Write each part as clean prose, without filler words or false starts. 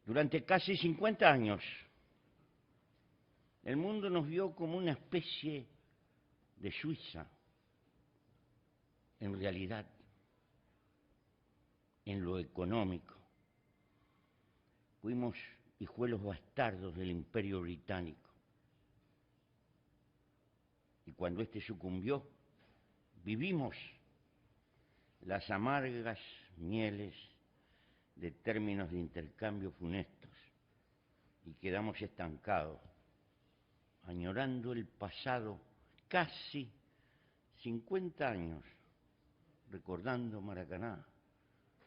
Durante casi 50 años, el mundo nos vio como una especie de Suiza, en realidad, en lo económico. Fuimos hijuelos bastardos del Imperio Británico. Y cuando éste sucumbió, vivimos las amargas mieles de términos de intercambio funestos y quedamos estancados, añorando el pasado casi 50 años, recordando Maracaná,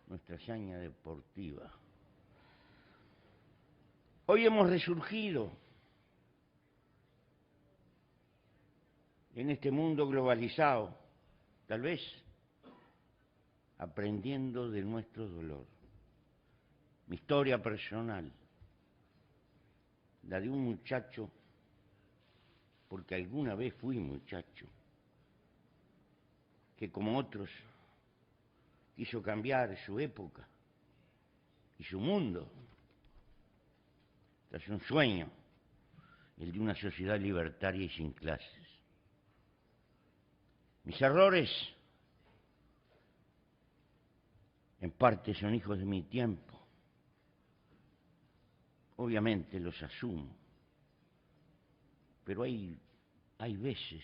nuestra hazaña deportiva. Hoy hemos resurgido en este mundo globalizado, tal vez aprendiendo de nuestro dolor. Mi historia personal, la de un muchacho, porque alguna vez fui muchacho, que como otros quiso cambiar su época y su mundo tras un sueño, el de una sociedad libertaria y sin clases. Mis errores, en parte, son hijos de mi tiempo. Obviamente los asumo, pero hay veces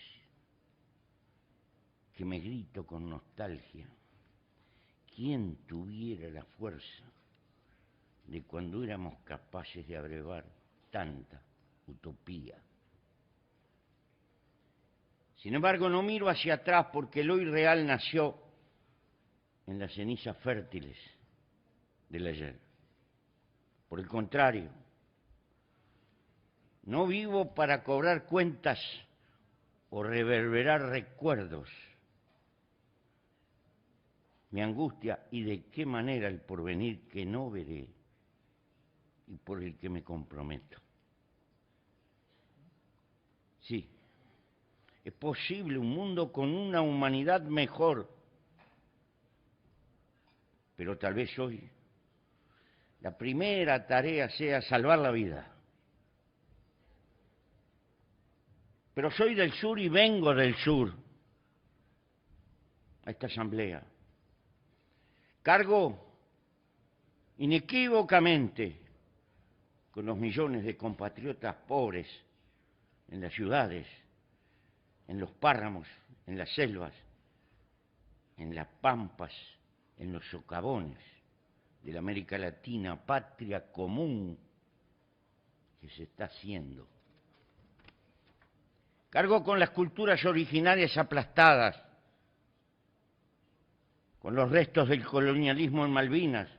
que me grito con nostalgia. ¿Quién tuviera la fuerza de cuando éramos capaces de abrevar tanta utopía? Sin embargo, no miro hacia atrás porque el hoy real nació en las cenizas fértiles del ayer. Por el contrario, no vivo para cobrar cuentas o reverberar recuerdos. Mi angustia y de qué manera el porvenir que no veré y por el que me comprometo. Sí, es posible un mundo con una humanidad mejor, pero tal vez hoy la primera tarea sea salvar la vida. Pero soy del sur y vengo del sur a esta asamblea. Cargo inequívocamente con los millones de compatriotas pobres en las ciudades, en los páramos, en las selvas, en las pampas, en los socavones de la América Latina, patria común que se está haciendo. Cargo con las culturas originarias aplastadas, con los restos del colonialismo en Malvinas,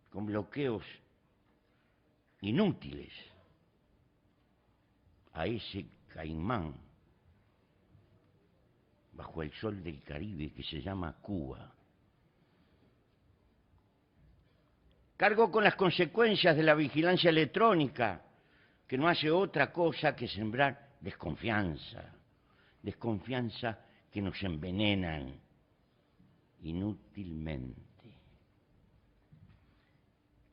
con bloqueos inútiles a ese caimán bajo el sol del Caribe que se llama Cuba. Cargo con las consecuencias de la vigilancia electrónica, que no hace otra cosa que sembrar desconfianza, desconfianza que nos envenenan inútilmente.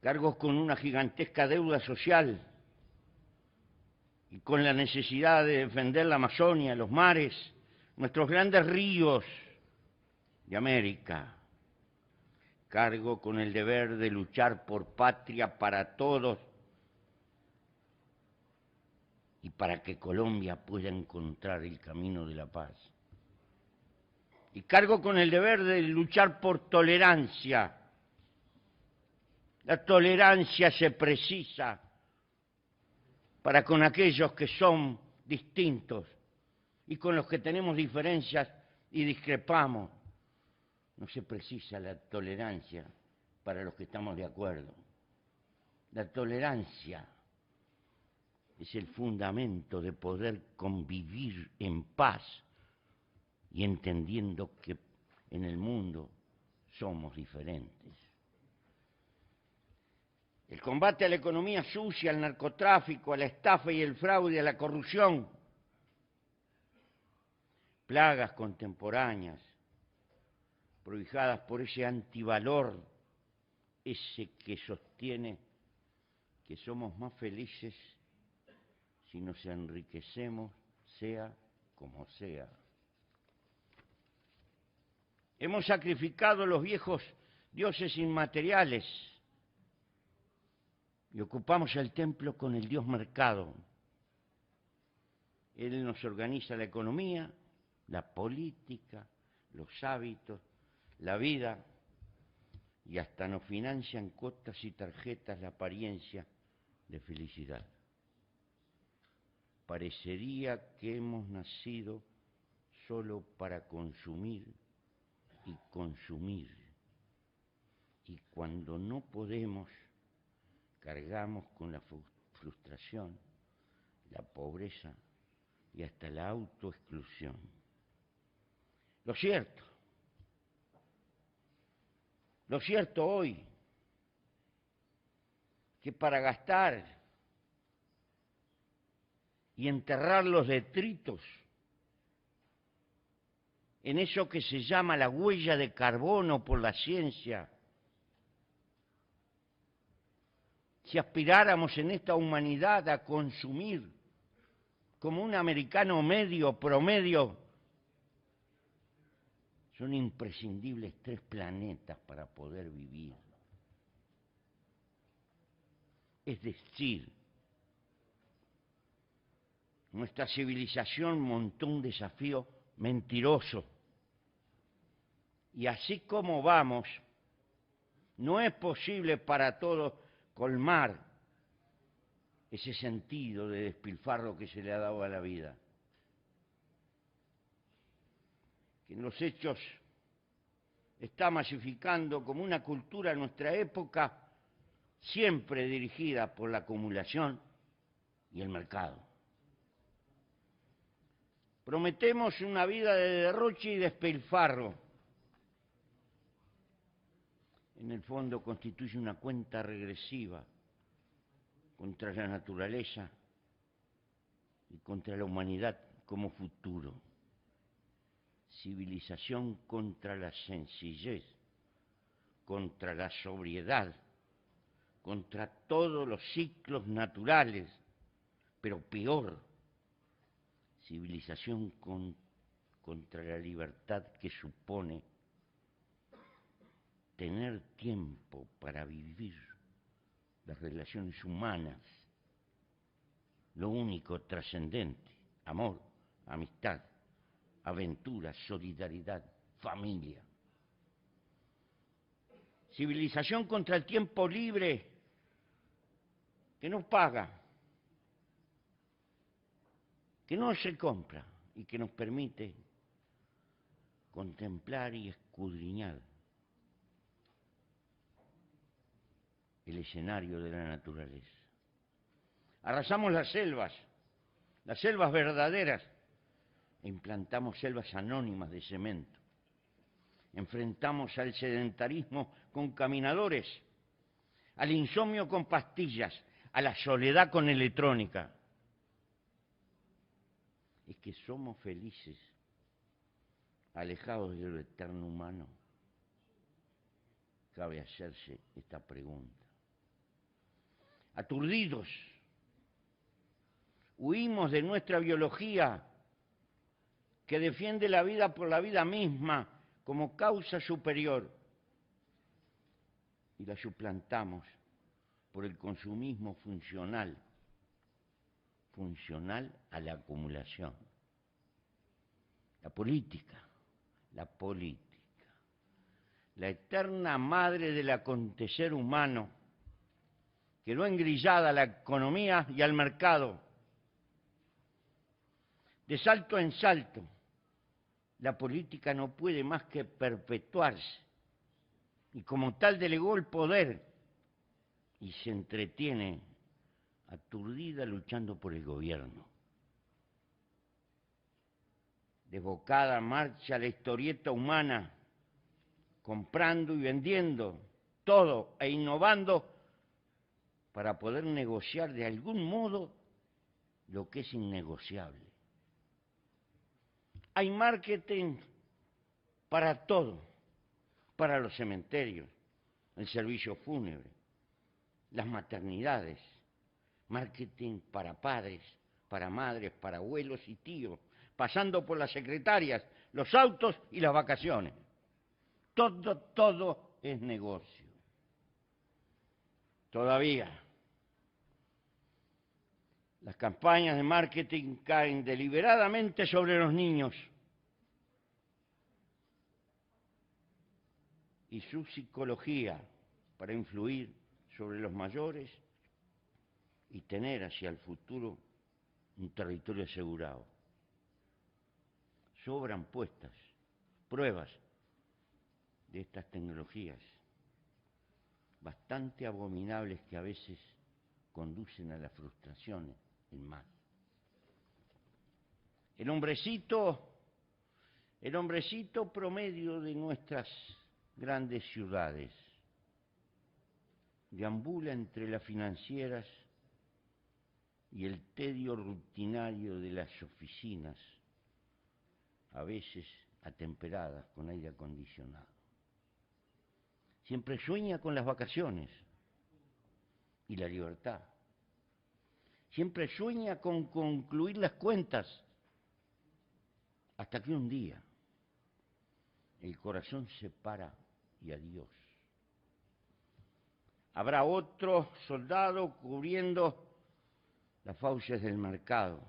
Cargo con una gigantesca deuda social y con la necesidad de defender la Amazonia, los mares, nuestros grandes ríos de América. Cargo con el deber de luchar por patria para todos y para que Colombia pueda encontrar el camino de la paz. Y cargo con el deber de luchar por tolerancia. La tolerancia se precisa para con aquellos que son distintos y con los que tenemos diferencias y discrepamos. No se precisa la tolerancia para los que estamos de acuerdo. La tolerancia es el fundamento de poder convivir en paz y entendiendo que en el mundo somos diferentes. El combate a la economía sucia, al narcotráfico, a la estafa y el fraude, a la corrupción, plagas contemporáneas, prohijadas por ese antivalor ese que sostiene que somos más felices si nos enriquecemos, sea como sea. Hemos sacrificado los viejos dioses inmateriales y ocupamos el templo con el dios mercado. Él nos organiza la economía, la política, los hábitos, la vida, y hasta nos financian cuotas y tarjetas la apariencia de felicidad. Parecería que hemos nacido solo para consumir y consumir, y cuando no podemos, cargamos con la frustración, la pobreza y hasta la autoexclusión. Lo cierto hoy, que para gastar y enterrar los detritos en eso que se llama la huella de carbono por la ciencia, si aspiráramos en esta humanidad a consumir como un americano medio, promedio, son imprescindibles 3 planetas para poder vivir. Es decir, nuestra civilización montó un desafío mentiroso. Y así como vamos, no es posible para todos colmar ese sentido de despilfarro que se le ha dado a la vida. Que en los hechos está masificando como una cultura en nuestra época siempre dirigida por la acumulación y el mercado. Prometemos una vida de derroche y despilfarro. En el fondo constituye una cuenta regresiva contra la naturaleza y contra la humanidad como futuro. Civilización contra la sencillez, contra la sobriedad, contra todos los ciclos naturales, pero peor, civilización contra la libertad que supone tener tiempo para vivir las relaciones humanas, lo único trascendente, amor, amistad, aventura, solidaridad, familia. Civilización contra el tiempo libre que no paga, que no se compra y que nos permite contemplar y escudriñar el escenario de la naturaleza. Arrasamos las selvas verdaderas, e implantamos selvas anónimas de cemento. Enfrentamos al sedentarismo con caminadores, al insomnio con pastillas, a la soledad con electrónica. Es que somos felices, alejados de lo eterno humano. Cabe hacerse esta pregunta. Aturdidos, huimos de nuestra biología que defiende la vida por la vida misma como causa superior y la suplantamos por el consumismo funcional a la acumulación. La política, la eterna madre del acontecer humano, quedó engrillada a la economía y al mercado. De salto en salto, la política no puede más que perpetuarse y como tal delegó el poder y se entretiene aturdida luchando por el gobierno. Desbocada marcha la historieta humana, comprando y vendiendo todo e innovando para poder negociar de algún modo lo que es innegociable. Hay marketing para todo, para los cementerios, el servicio fúnebre, las maternidades, marketing para padres, para madres, para abuelos y tíos, pasando por las secretarias, los autos y las vacaciones. Todo es negocio. Todavía, las campañas de marketing caen deliberadamente sobre los niños y su psicología para influir sobre los mayores y tener hacia el futuro un territorio asegurado. Sobran puestas pruebas de estas tecnologías, bastante abominables que a veces conducen a la frustración en más. El hombrecito promedio de nuestras grandes ciudades deambula entre las financieras y el tedio rutinario de las oficinas, a veces atemperadas con aire acondicionado. Siempre sueña con las vacaciones y la libertad. Siempre sueña con concluir las cuentas, hasta que un día el corazón se para y adiós. Habrá otro soldado cubriendo las fauces del mercado,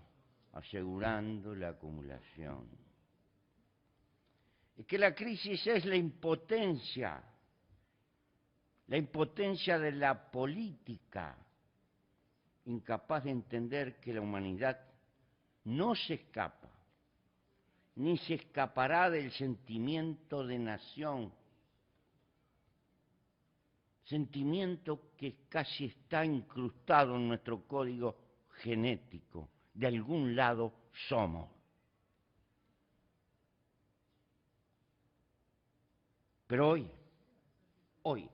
asegurando la acumulación. Es que la crisis es la impotencia de la política, incapaz de entender que la humanidad no se escapa, ni se escapará del sentimiento de nación, sentimiento que casi está incrustado en nuestro código genético. De algún lado somos. Pero hoy,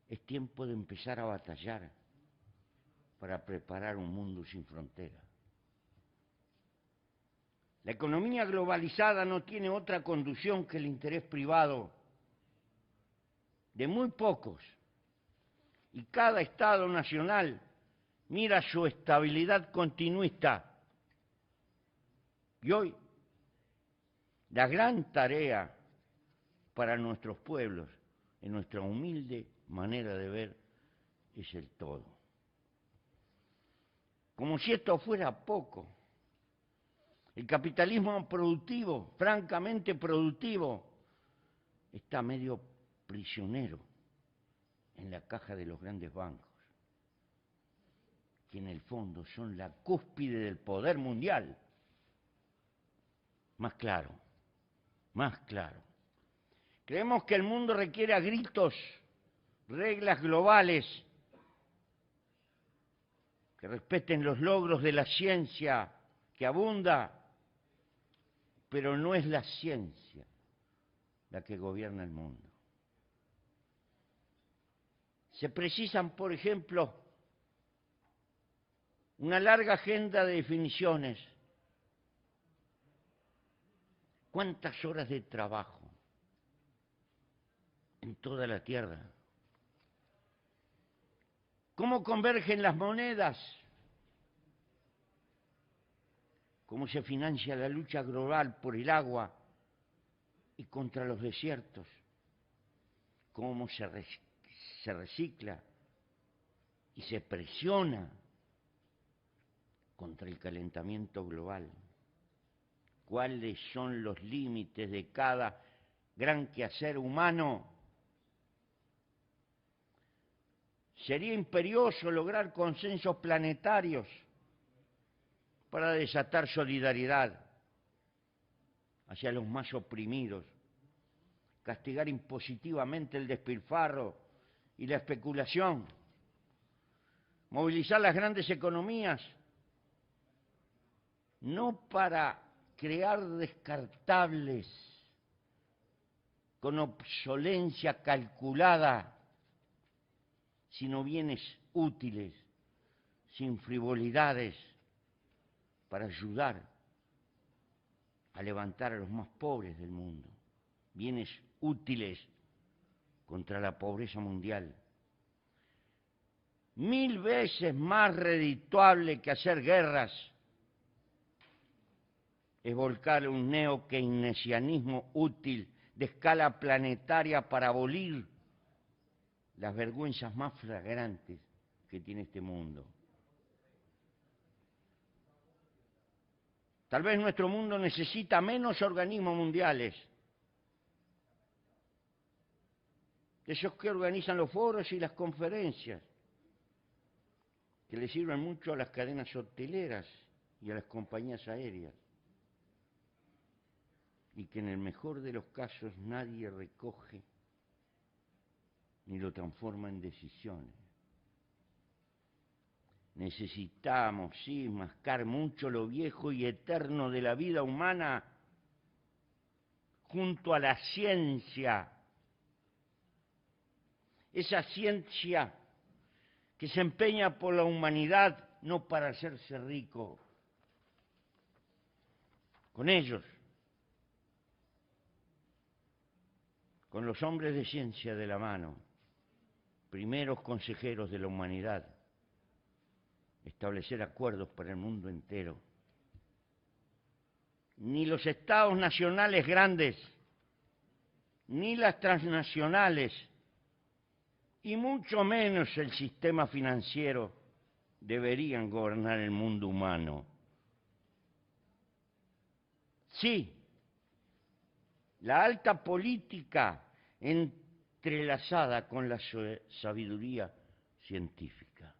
es tiempo de empezar a batallar para preparar un mundo sin fronteras. La economía globalizada no tiene otra conducción que el interés privado de muy pocos, y cada Estado nacional mira su estabilidad continuista. Y hoy, la gran tarea para nuestros pueblos, en nuestra humilde manera de ver, es el todo. Como si esto fuera poco, el capitalismo productivo, francamente productivo, está medio prisionero en la caja de los grandes bancos, que en el fondo son la cúspide del poder mundial. Más claro. Creemos que el mundo requiere a gritos reglas globales que respeten los logros de la ciencia que abunda, pero no es la ciencia la que gobierna el mundo. Se precisan, por ejemplo, una larga agenda de definiciones. ¿Cuántas horas de trabajo en toda la Tierra? ¿Cómo convergen las monedas? ¿Cómo se financia la lucha global por el agua y contra los desiertos? ¿Cómo se recicla y se presiona contra el calentamiento global? ¿Cuáles son los límites de cada gran quehacer humano? Sería imperioso lograr consensos planetarios para desatar solidaridad hacia los más oprimidos, castigar impositivamente el despilfarro y la especulación, movilizar las grandes economías, no para crear descartables con obsolencia calculada, sino bienes útiles, sin frivolidades, para ayudar a levantar a los más pobres del mundo. Bienes útiles contra la pobreza mundial. 1000 veces más redituable que hacer guerras es volcar un neo-keynesianismo útil de escala planetaria para abolir las vergüenzas más flagrantes que tiene este mundo. Tal vez nuestro mundo necesita menos organismos mundiales, esos que organizan los foros y las conferencias, que le sirven mucho a las cadenas hoteleras y a las compañías aéreas, y que en el mejor de los casos nadie recoge ni lo transforma en decisiones. Necesitamos, sí, mascar mucho lo viejo y eterno de la vida humana junto a la ciencia. Esa ciencia que se empeña por la humanidad no para hacerse rico. Con ellos, con los hombres de ciencia de la mano, primeros consejeros de la humanidad, establecer acuerdos para el mundo entero. Ni los estados nacionales grandes, ni las transnacionales, y mucho menos el sistema financiero deberían gobernar el mundo humano. Sí, la alta política entrelazada con la sabiduría científica.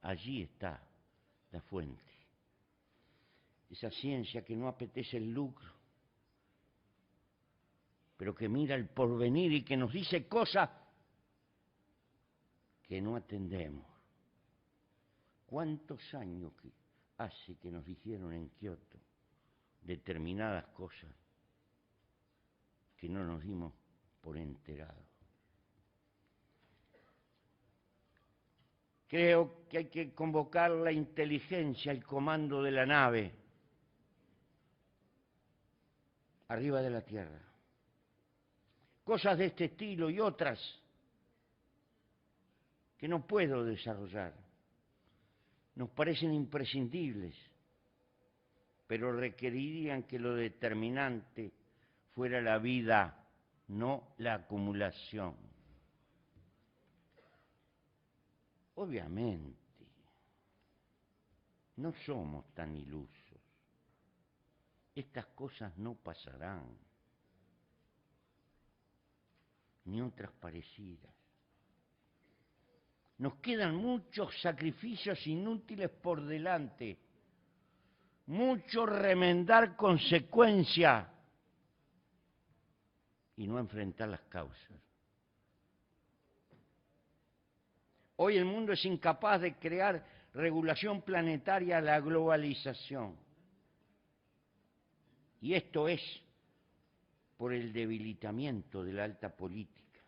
Allí está la fuente. Esa ciencia que no apetece el lucro, pero que mira el porvenir y que nos dice cosas que no atendemos. ¿Cuántos años hace que nos dijeron en Kioto determinadas cosas que no nos dimos por enterados? Creo que hay que convocar la inteligencia, el comando de la nave, arriba de la Tierra. Cosas de este estilo y otras que no puedo desarrollar. Nos parecen imprescindibles, pero requerirían que lo determinante fuera la vida, no la acumulación. Obviamente, no somos tan ilusos. Estas cosas no pasarán, ni otras parecidas. Nos quedan muchos sacrificios inútiles por delante, mucho remendar consecuencias y no enfrentar las causas. Hoy el mundo es incapaz de crear regulación planetaria a la globalización. Y esto es por el debilitamiento de la alta política,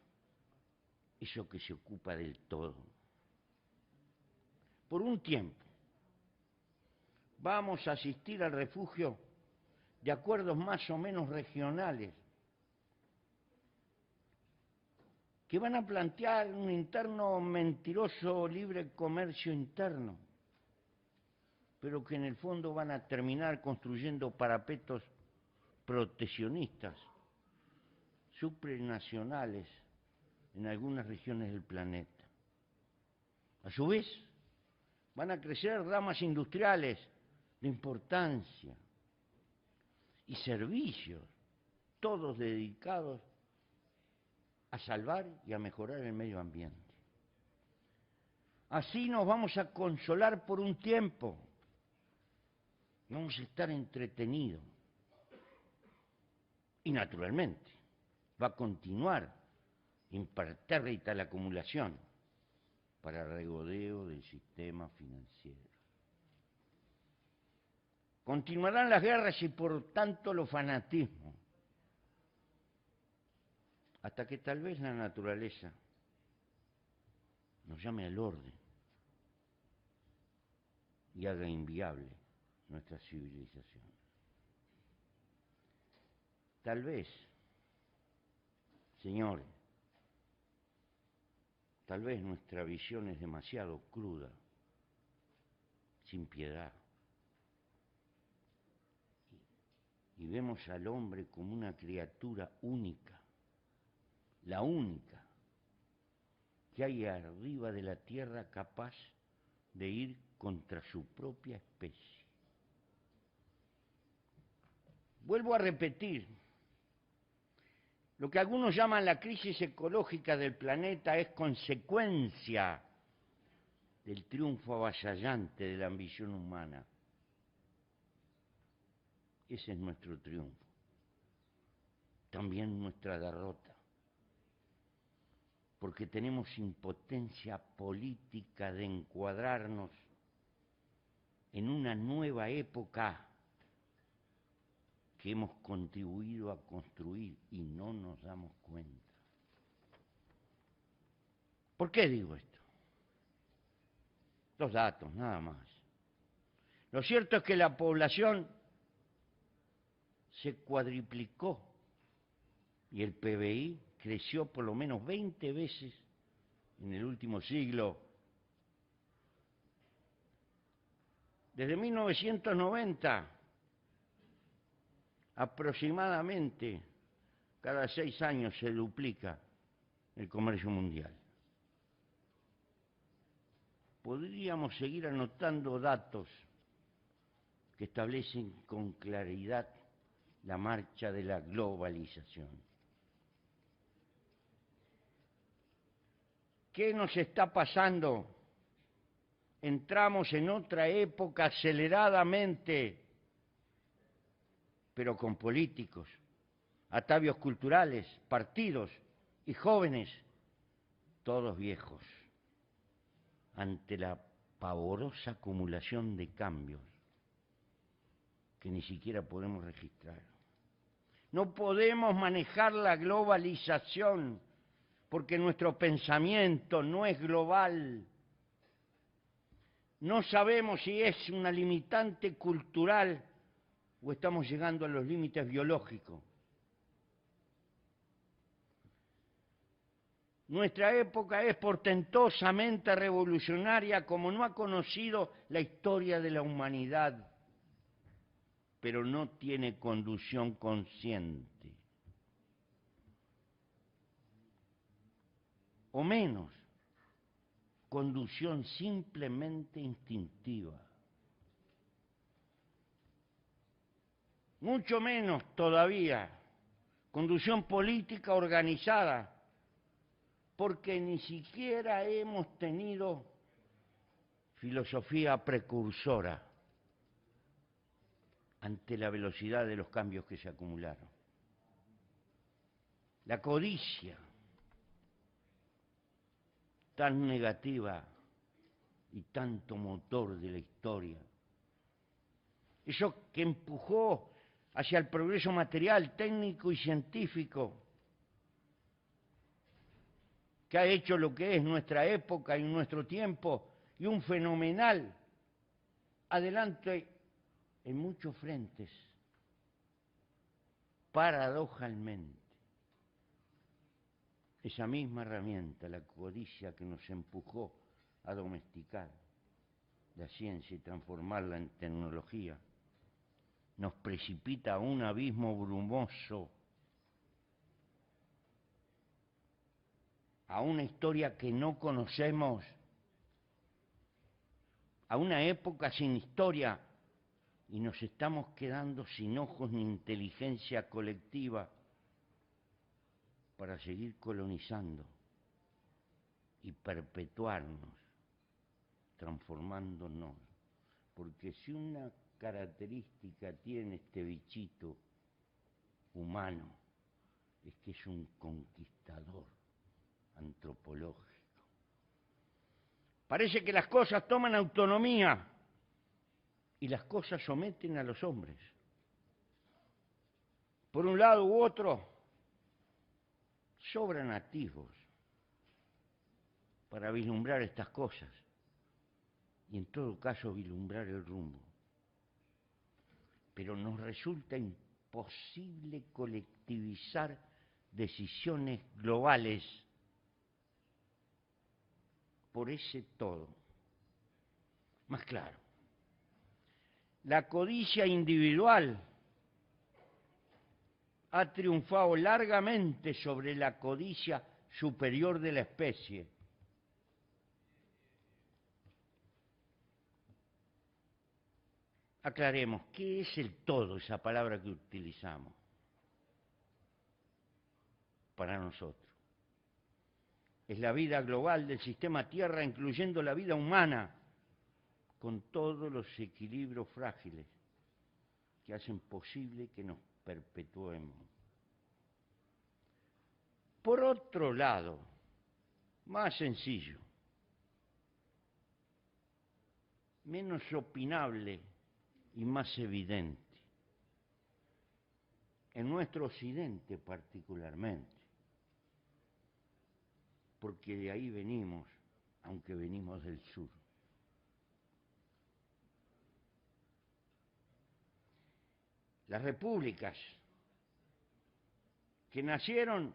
eso que se ocupa del todo. Por un tiempo vamos a asistir al refugio de acuerdos más o menos regionales que van a plantear un interno mentiroso libre comercio interno, pero que en el fondo van a terminar construyendo parapetos proteccionistas, supranacionales en algunas regiones del planeta. A su vez, van a crecer ramas industriales de importancia y servicios, todos dedicados a salvar y a mejorar el medio ambiente. Así nos vamos a consolar por un tiempo, vamos a estar entretenidos. Y naturalmente va a continuar impertérrita la acumulación para regodeo del sistema financiero. Continuarán las guerras y por tanto los fanatismos, hasta que tal vez la naturaleza nos llame al orden y haga inviable nuestra civilización. Tal vez, señores, Tal vez nuestra visión es demasiado cruda, sin piedad. Y vemos al hombre como una criatura única, la única que hay arriba de la tierra capaz de ir contra su propia especie. Vuelvo a repetir, lo que algunos llaman la crisis ecológica del planeta es consecuencia del triunfo avasallante de la ambición humana. Ese es nuestro triunfo, también nuestra derrota, porque tenemos impotencia política de encuadrarnos en una nueva época que hemos contribuido a construir y no nos damos cuenta. ¿Por qué digo esto? Dos datos, nada más. Lo cierto es que la población se cuadriplicó y el PBI creció por lo menos 20 veces en el último siglo. Desde 1990, aproximadamente cada 6 años se duplica el comercio mundial. Podríamos seguir anotando datos que establecen con claridad la marcha de la globalización. ¿Qué nos está pasando? Entramos en otra época aceleradamente, pero con políticos, atavios culturales, partidos y jóvenes, todos viejos, ante la pavorosa acumulación de cambios que ni siquiera podemos registrar. No podemos manejar la globalización porque nuestro pensamiento no es global. No sabemos si es una limitante cultural o estamos llegando a los límites biológicos. Nuestra época es portentosamente revolucionaria como no ha conocido la historia de la humanidad, pero no tiene conducción consciente. O menos, conducción simplemente instintiva. Mucho menos todavía, conducción política organizada, porque ni siquiera hemos tenido filosofía precursora ante la velocidad de los cambios que se acumularon. La codicia, tan negativa y tanto motor de la historia, eso que empujó hacia el progreso material, técnico y científico, que ha hecho lo que es nuestra época y nuestro tiempo, y un fenomenal adelante en muchos frentes. Paradojalmente, esa misma herramienta, la codicia que nos empujó a domesticar la ciencia y transformarla en tecnología, nos precipita a un abismo brumoso, a una historia que no conocemos, a una época sin historia, y nos estamos quedando sin ojos ni inteligencia colectiva para seguir colonizando y perpetuarnos, transformándonos. Porque si una característica tiene este bichito humano, es que es un conquistador antropológico. Parece que las cosas toman autonomía y las cosas someten a los hombres. Por un lado u otro, sobran atisbos para vislumbrar estas cosas y en todo caso vislumbrar el rumbo. Pero nos resulta imposible colectivizar decisiones globales por ese todo. Más claro, la codicia individual ha triunfado largamente sobre la codicia superior de la especie. Aclaremos, ¿qué es el todo, esa palabra que utilizamos para nosotros? Es la vida global del sistema Tierra, incluyendo la vida humana, con todos los equilibrios frágiles que hacen posible que nos perpetuemos. Por otro lado, más sencillo, menos opinable y más evidente, en nuestro occidente particularmente, porque de ahí venimos, aunque venimos del sur. Las repúblicas que nacieron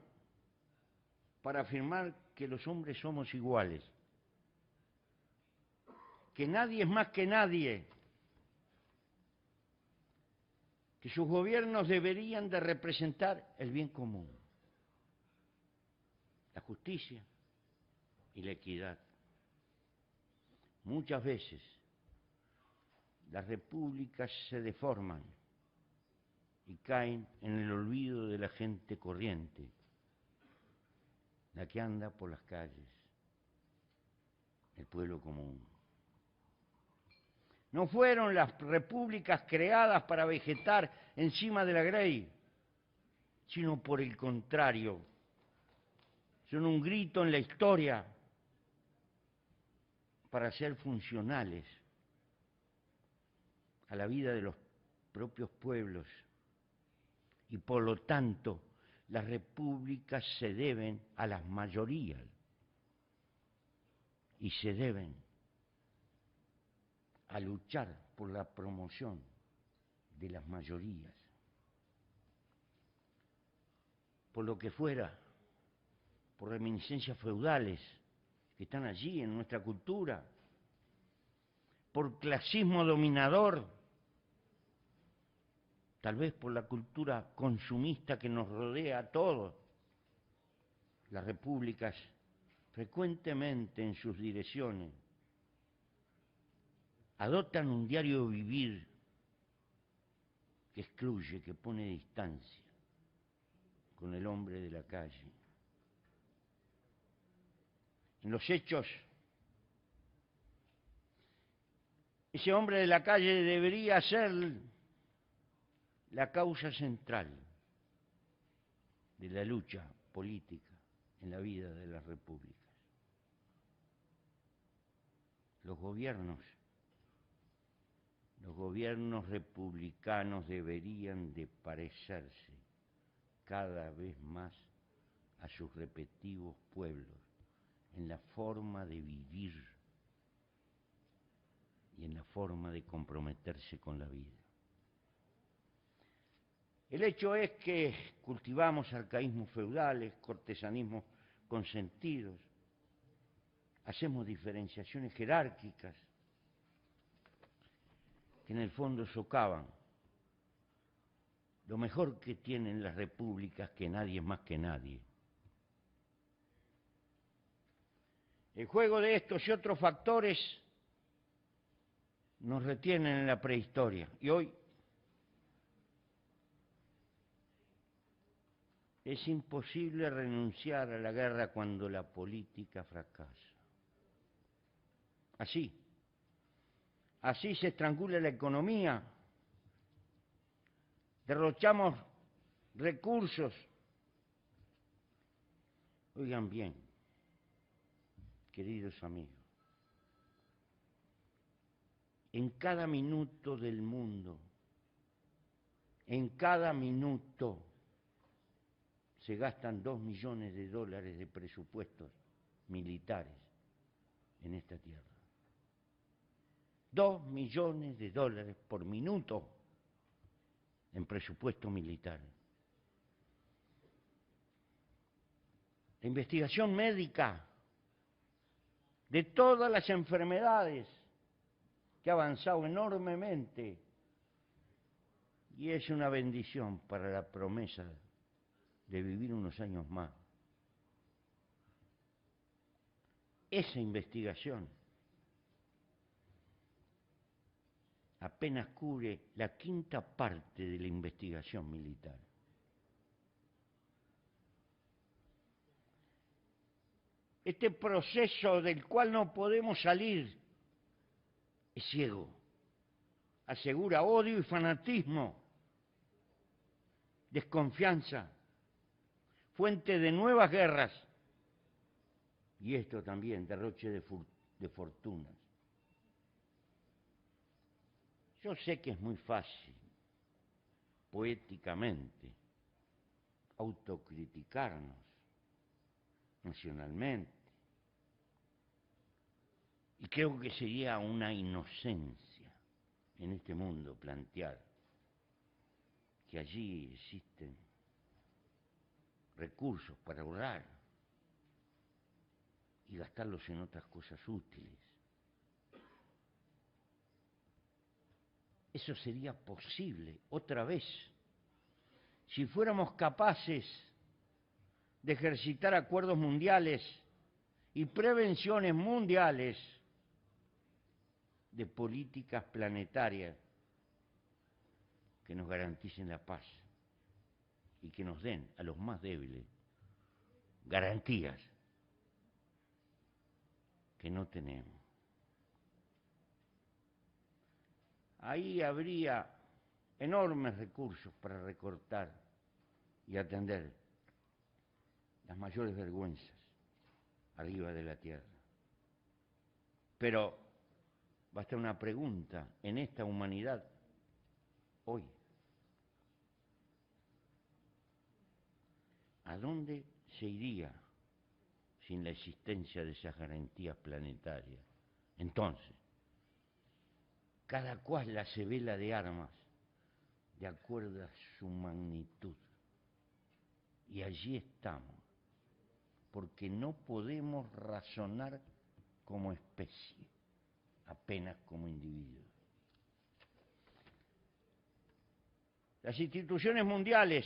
para afirmar que los hombres somos iguales, que nadie es más que nadie, que sus gobiernos deberían de representar el bien común, la justicia y la equidad. Muchas veces las repúblicas se deforman y caen en el olvido de la gente corriente, la que anda por las calles, el pueblo común. No fueron las repúblicas creadas para vegetar encima de la grey, sino por el contrario, son un grito en la historia para ser funcionales a la vida de los propios pueblos y por lo tanto las repúblicas se deben a las mayorías y se deben a luchar por la promoción de las mayorías. Por lo que fuera, por reminiscencias feudales que están allí en nuestra cultura, por clasismo dominador, tal vez por la cultura consumista que nos rodea a todos. Las repúblicas frecuentemente en sus direcciones adoptan un diario vivir que excluye, que pone distancia con el hombre de la calle. En los hechos, ese hombre de la calle debería ser la causa central de la lucha política en la vida de las repúblicas. Los gobiernos republicanos deberían de parecerse cada vez más a sus respectivos pueblos en la forma de vivir y en la forma de comprometerse con la vida. El hecho es que cultivamos arcaísmos feudales, cortesanismos consentidos, hacemos diferenciaciones jerárquicas que en el fondo socavan lo mejor que tienen las repúblicas, que nadie es más que nadie. El juego de estos y otros factores nos retienen en la prehistoria y hoy es imposible renunciar a la guerra cuando la política fracasa. Así se estrangula la economía, derrochamos recursos. Oigan bien, queridos amigos, en cada minuto del mundo, en cada minuto se gastan 2 millones de dólares de presupuestos militares en esta tierra. 2 millones de dólares por minuto en presupuesto militar. La investigación médica de todas las enfermedades, que ha avanzado enormemente, y es una bendición para la promesa de vivir unos años más. Esa investigación apenas cubre la quinta parte de la investigación militar. Este proceso del cual no podemos salir es ciego, asegura odio y fanatismo, desconfianza, fuente de nuevas guerras, y esto también, derroche de fortunas. Yo sé que es muy fácil, poéticamente, autocriticarnos nacionalmente, y creo que sería una inocencia en este mundo plantear que allí existen recursos para ahorrar y gastarlos en otras cosas útiles. Eso sería posible otra vez si fuéramos capaces de ejercitar acuerdos mundiales y prevenciones mundiales de políticas planetarias que nos garanticen la paz y que nos den a los más débiles garantías que no tenemos. Ahí habría enormes recursos para recortar y atender las mayores vergüenzas arriba de la tierra. Pero basta una pregunta en esta humanidad hoy. ¿A dónde se iría sin la existencia de esas garantías planetarias? Entonces, cada cual la se vela de armas de acuerdo a su magnitud. Y allí estamos, porque no podemos razonar como especie, apenas como individuos. Las instituciones mundiales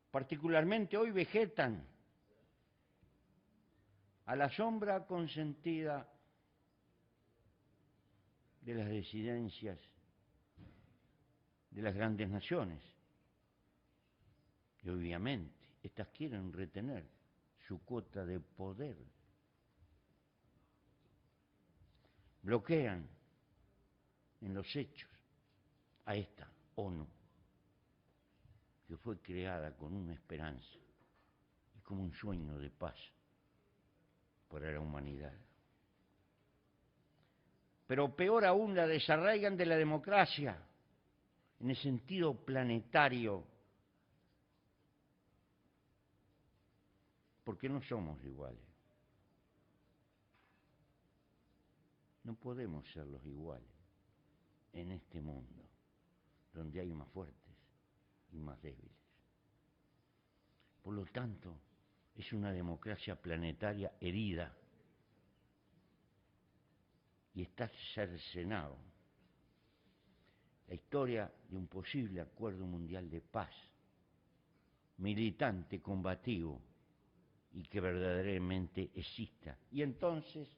particularmente hoy vegetan a la sombra consentida de las disidencias de las grandes naciones. Y obviamente, estas quieren retener su cuota de poder. Bloquean en los hechos a esta ONU, que fue creada con una esperanza y como un sueño de paz para la humanidad. Pero peor aún, la desarraigan de la democracia en el sentido planetario, porque no somos iguales. No podemos ser los iguales en este mundo, donde hay más fuertes y más débiles. Por lo tanto, es una democracia planetaria herida y está cercenado la historia de un posible acuerdo mundial de paz, militante, combativo, y que verdaderamente exista. Y entonces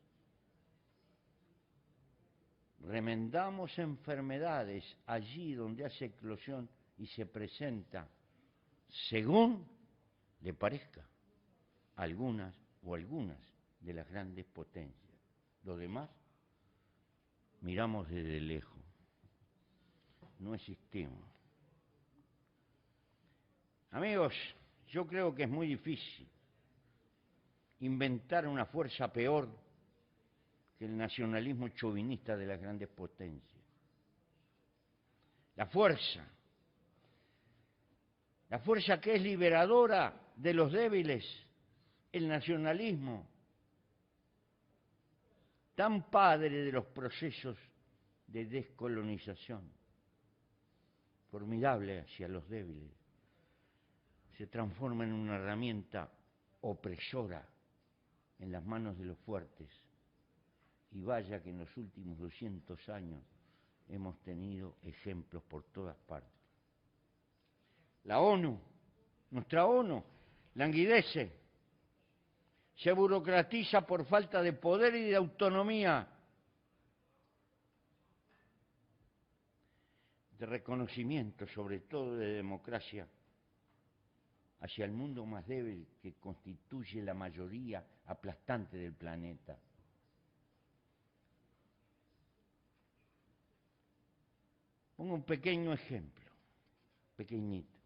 remendamos enfermedades allí donde hace eclosión y se presenta, según le parezca, algunas de las grandes potencias. Lo demás, miramos desde lejos, no existimos. Amigos, yo creo que es muy difícil inventar una fuerza peor que el nacionalismo chauvinista de las grandes potencias. La fuerza que es liberadora de los débiles, el nacionalismo, tan padre de los procesos de descolonización, formidable hacia los débiles, se transforma en una herramienta opresora en las manos de los fuertes. Y vaya que en los últimos 200 años hemos tenido ejemplos por todas partes. La ONU, nuestra ONU, languidece, se burocratiza por falta de poder y de autonomía, de reconocimiento, sobre todo de democracia, hacia el mundo más débil que constituye la mayoría aplastante del planeta. Pongo un pequeño ejemplo, pequeñito.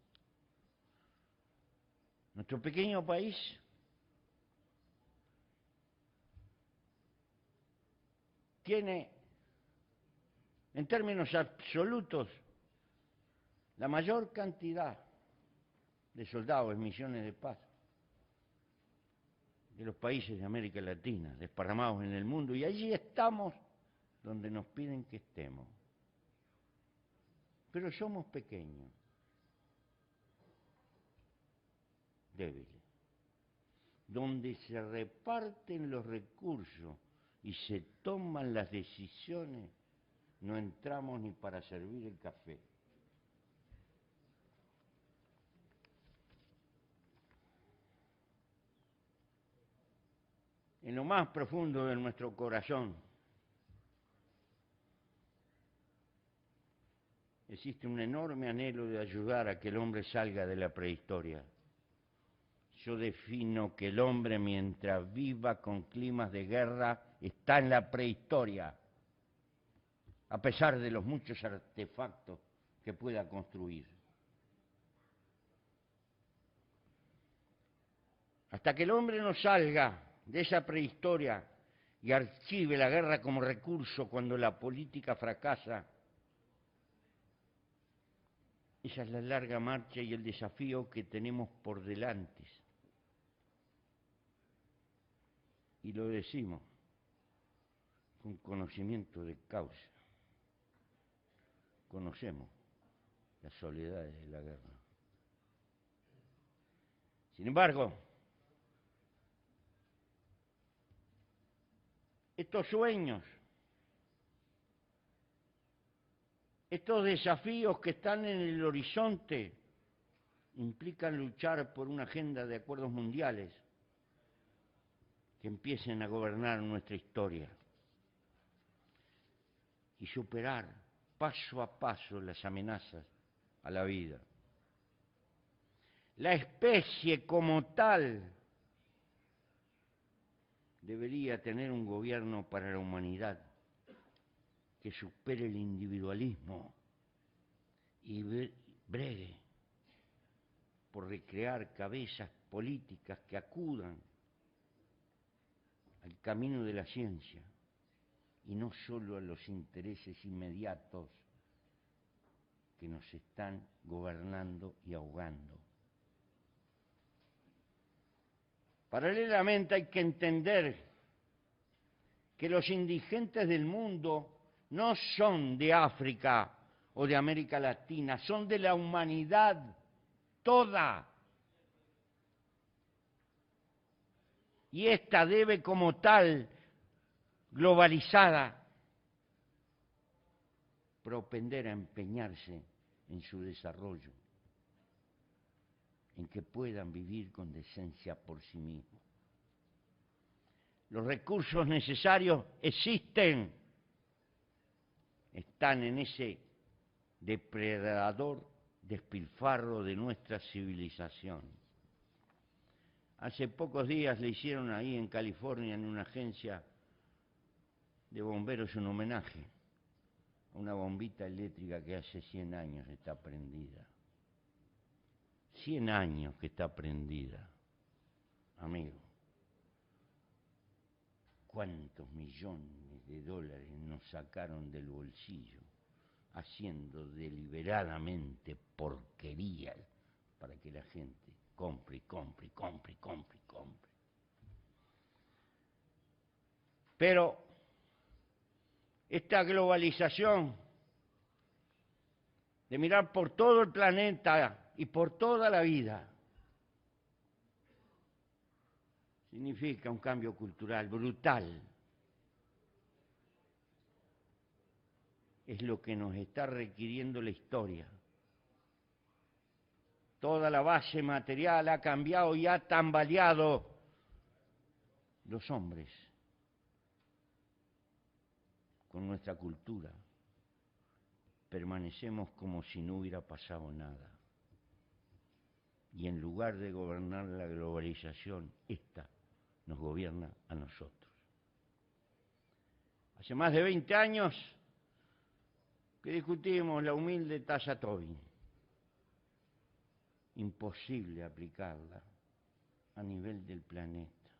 Nuestro pequeño país tiene, en términos absolutos, la mayor cantidad de soldados en misiones de paz de los países de América Latina, desparramados en el mundo, y allí estamos donde nos piden que estemos. Pero somos pequeños, débiles, donde se reparten los recursos y se toman las decisiones, no entramos ni para servir el café. En lo más profundo de nuestro corazón existe un enorme anhelo de ayudar a que el hombre salga de la prehistoria. Yo defino que el hombre, mientras viva con climas de guerra, está en la prehistoria, a pesar de los muchos artefactos que pueda construir. Hasta que el hombre no salga de esa prehistoria y archive la guerra como recurso cuando la política fracasa, esa es la larga marcha y el desafío que tenemos por delante. Y lo decimos con conocimiento de causa. Conocemos las soledades de la guerra. Sin embargo, estos sueños, estos desafíos que están en el horizonte implican luchar por una agenda de acuerdos mundiales que empiecen a gobernar nuestra historia y superar paso a paso las amenazas a la vida. La especie como tal debería tener un gobierno para la humanidad que supere el individualismo y bregue por recrear cabezas políticas que acudan al camino de la ciencia y no solo a los intereses inmediatos que nos están gobernando y ahogando. Paralelamente hay que entender que los indigentes del mundo no son de África o de América Latina, son de la humanidad toda. Y esta debe como tal, globalizada, propender a empeñarse en su desarrollo, en que puedan vivir con decencia por sí mismos. Los recursos necesarios existen, están en ese depredador despilfarro de nuestra civilización. Hace pocos días le hicieron ahí en California, en una agencia de bomberos, un homenaje a una bombita eléctrica que hace 100 años está prendida. 100 años que está prendida, amigo. ¿Cuántos millones de dólares nos sacaron del bolsillo haciendo deliberadamente porquerías para que la gente compre, compre, compre, compre, compre? Pero esta globalización de mirar por todo el planeta y por toda la vida Significa un cambio cultural brutal. Es lo que nos está requiriendo la historia. Toda la base material ha cambiado y ha tambaleado. Los hombres, con nuestra cultura, permanecemos como si no hubiera pasado nada. Y en lugar de gobernar la globalización, esta nos gobierna a nosotros. Hace más de 20 años que discutimos la humilde tasa Tobin. Imposible aplicarla a nivel del planeta.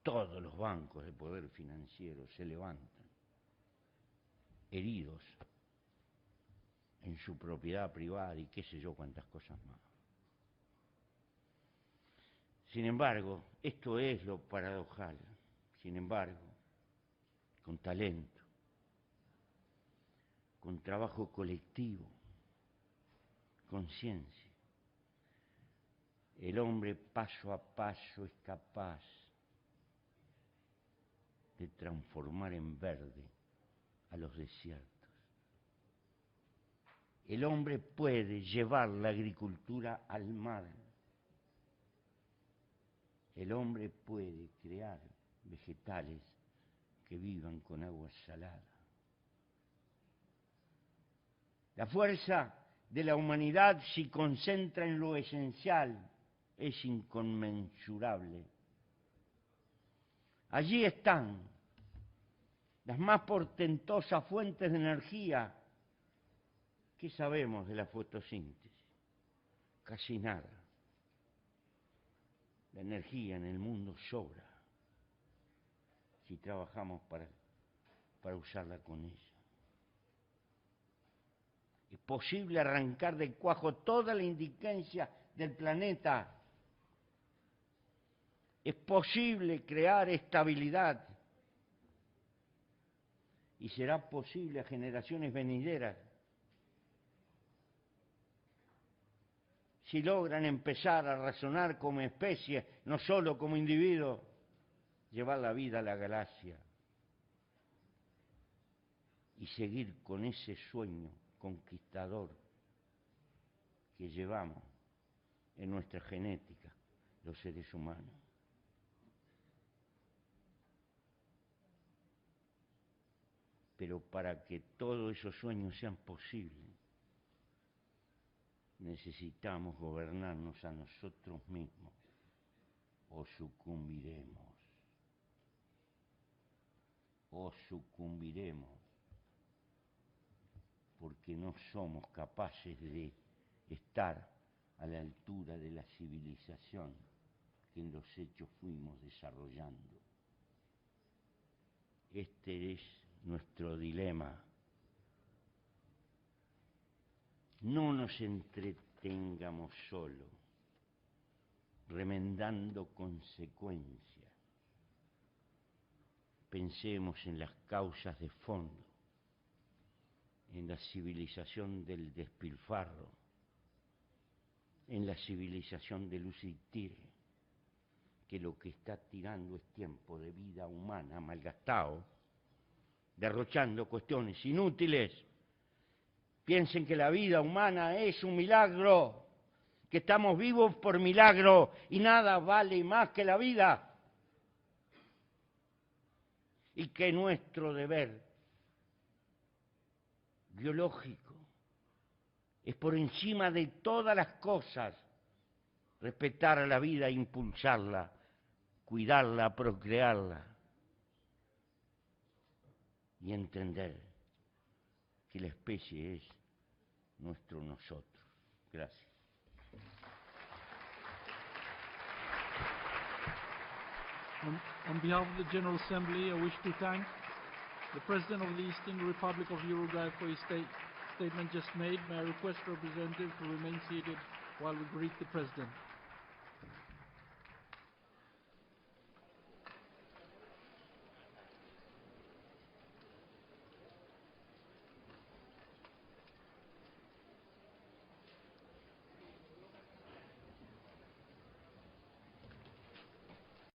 Todos los bancos de poder financiero se levantan, heridos en su propiedad privada y qué sé yo cuántas cosas más. Sin embargo, esto es lo paradojal. Sin embargo, con talento, con trabajo colectivo, con ciencia, el hombre paso a paso es capaz de transformar en verde a los desiertos. El hombre puede llevar la agricultura al mar. El hombre puede crear vegetales que vivan con agua salada. La fuerza de la humanidad se concentra en lo esencial, es inconmensurable. Allí están las más portentosas fuentes de energía. ¿Qué sabemos de la fotosíntesis? Casi nada. La energía en el mundo sobra si trabajamos para usarla con ella. Es posible arrancar del cuajo toda la indigencia del planeta. Es posible crear estabilidad. Y será posible a generaciones venideras si logran empezar a razonar como especie, no solo como individuo, llevar la vida a la galaxia y seguir con ese sueño conquistador que llevamos en nuestra genética los seres humanos. Pero para que todos esos sueños sean posibles, necesitamos gobernarnos a nosotros mismos o sucumbiremos. O sucumbiremos porque no somos capaces de estar a la altura de la civilización que en los hechos fuimos desarrollando. Este es nuestro dilema. No nos entretengamos solo, remendando consecuencias. Pensemos en las causas de fondo, en la civilización del despilfarro, en la civilización del uso y tire, que lo que está tirando es tiempo de vida humana malgastado, derrochando cuestiones inútiles. Piensen que la vida humana es un milagro, que estamos vivos por milagro y nada vale más que la vida. Y que nuestro deber biológico es por encima de todas las cosas respetar a la vida, impulsarla, cuidarla, procrearla y entender que la especie es nuestro nosotros. Gracias. On behalf of the General Assembly, I wish to thank the President of the Eastern Republic of Uruguay for his statement just made. May I request representatives to remain seated while we greet the President.